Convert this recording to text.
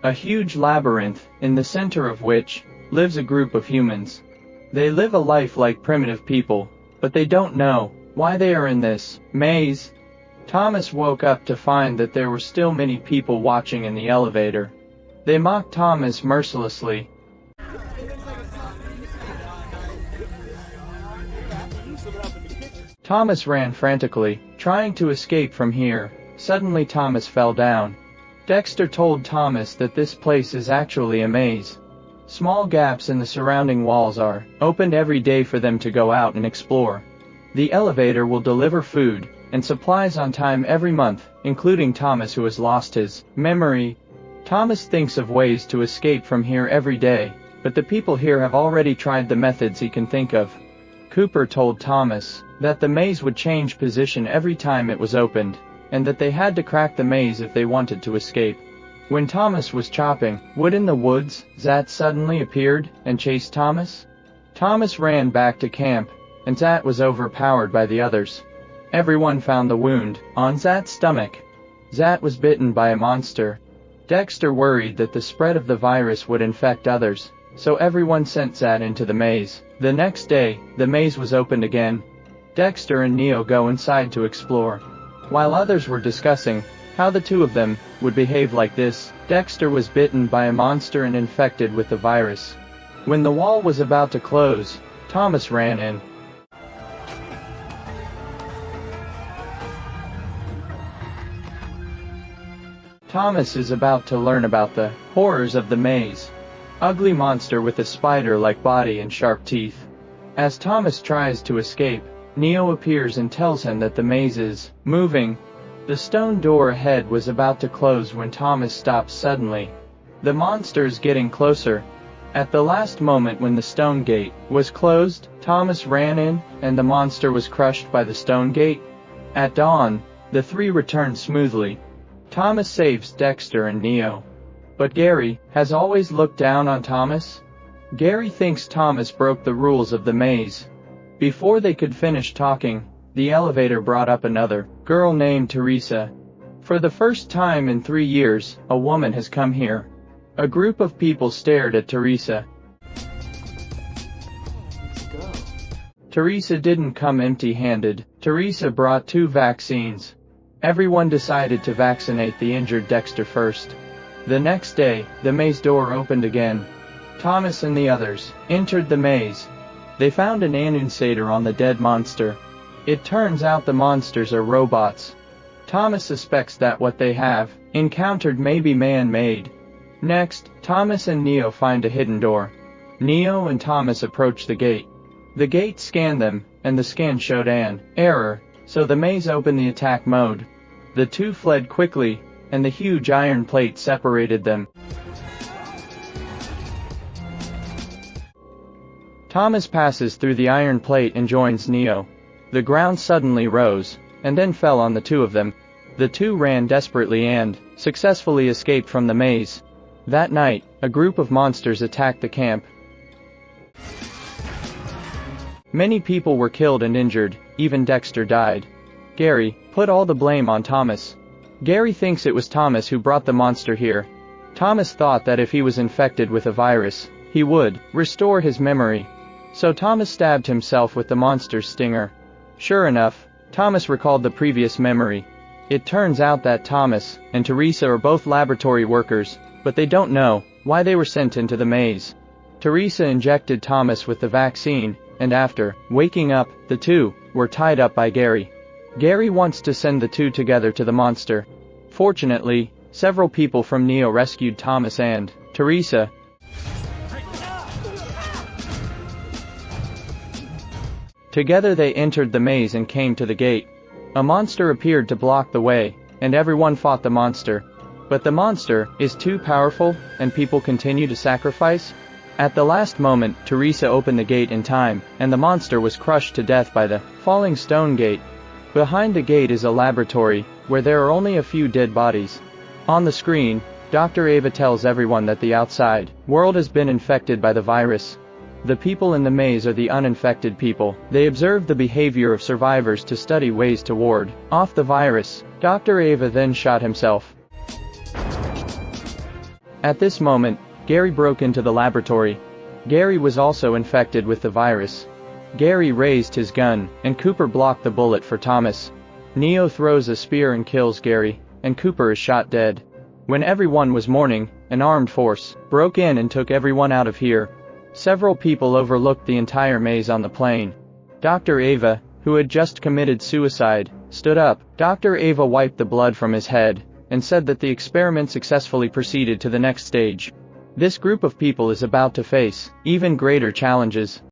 a huge labyrinth, in the center of which lives a group of humans. They live a life like primitive people, but they don't know why they are in this maze. Thomas woke up to find that there were still many people watching in the elevator. They mocked Thomas mercilessly. Thomas ran frantically, trying to escape from here. Suddenly Thomas fell down. Dexter told Thomas that this place is actually a maze. Small gaps in the surrounding walls are opened every day for them to go out and explore. The elevator will deliver food and supplies on time every month, including Thomas, who has lost his memory. Thomas thinks of ways to escape from here every day, but the people here have already tried the methods he can think of. Cooper told Thomas that the maze would change position every time it was opened, and that they had to crack the maze if they wanted to escape. When Thomas was chopping wood in the woods, Zat suddenly appeared and chased Thomas. Thomas ran back to camp, and Zat was overpowered by the others. Everyone found the wound on Zat's stomach. Zat was bitten by a monster. Dexter worried that the spread of the virus would infect others, so everyone sent Zat into the maze. The next day, the maze was opened again. Dexter and Neo go inside to explore. While others were discussing how the two of them would behave like this, Dexter was bitten by a monster and infected with the virus. When the wall was about to close, Thomas ran in. Thomas is about to learn about the horrors of the maze. Ugly monster with a spider-like body and sharp teeth. As Thomas tries to escape, Neo appears and tells him that the maze is moving. The stone door ahead was about to close when Thomas stops suddenly. The monster's getting closer. At the last moment when the stone gate was closed, Thomas ran in, and the monster was crushed by the stone gate. At dawn, the three returned smoothly. Thomas saves Dexter and Neo. But Gary has always looked down on Thomas. Gary thinks Thomas broke the rules of the maze. Before they could finish talking, the elevator brought up another girl named Teresa. For the first time in 3 years, a woman has come here. A group of people stared at Teresa. Let's go. Teresa didn't come empty-handed. Teresa brought 2 vaccines. Everyone decided to vaccinate the injured Dexter first. The next day, the maze door opened again. Thomas and the others entered the maze. They found an annunciator on the dead monster. It turns out the monsters are robots. Thomas suspects that what they have encountered may be man-made. Next, Thomas and Neo find a hidden door. Neo and Thomas approach the gate. The gate scanned them, and the scan showed an error, so the maze opened the attack mode. The two fled quickly, and the huge iron plate separated them. Thomas passes through the iron plate and joins Neo. The ground suddenly rose, and then fell on the two of them. The two ran desperately and successfully escaped from the maze. That night, a group of monsters attacked the camp. Many people were killed and injured, even Dexter died. Gary put all the blame on Thomas. Gary thinks it was Thomas who brought the monster here. Thomas thought that if he was infected with a virus, he would restore his memory. So Thomas stabbed himself with the monster's stinger. Sure enough, Thomas recalled the previous memory. It turns out that Thomas and Teresa are both laboratory workers, but they don't know why they were sent into the maze. Teresa injected Thomas with the vaccine, and after waking up, the two were tied up by Gary. Gary wants to send the two together to the monster. Fortunately, several people from Neo rescued Thomas and Teresa. Together they entered the maze and came to the gate. A monster appeared to block the way, and everyone fought the monster. But the monster is too powerful, and people continue to sacrifice. At the last moment, Teresa opened the gate in time, and the monster was crushed to death by the falling stone gate. Behind the gate is a laboratory, where there are only a few dead bodies. On the screen, Dr. Ava tells everyone that the outside world has been infected by the virus. The people in the maze are the uninfected people. They observe the behavior of survivors to study ways to ward off the virus. Dr. Ava then shot himself. At this moment, Gary broke into the laboratory. Gary was also infected with the virus. Gary raised his gun, and Cooper blocked the bullet for Thomas. Neo throws a spear and kills Gary, and Cooper is shot dead. When everyone was mourning, an armed force broke in and took everyone out of here. Several people overlooked the entire maze on the plane. Dr. Ava, who had just committed suicide, stood up. Dr. Ava wiped the blood from his head, and said that the experiment successfully proceeded to the next stage. This group of people is about to face even greater challenges.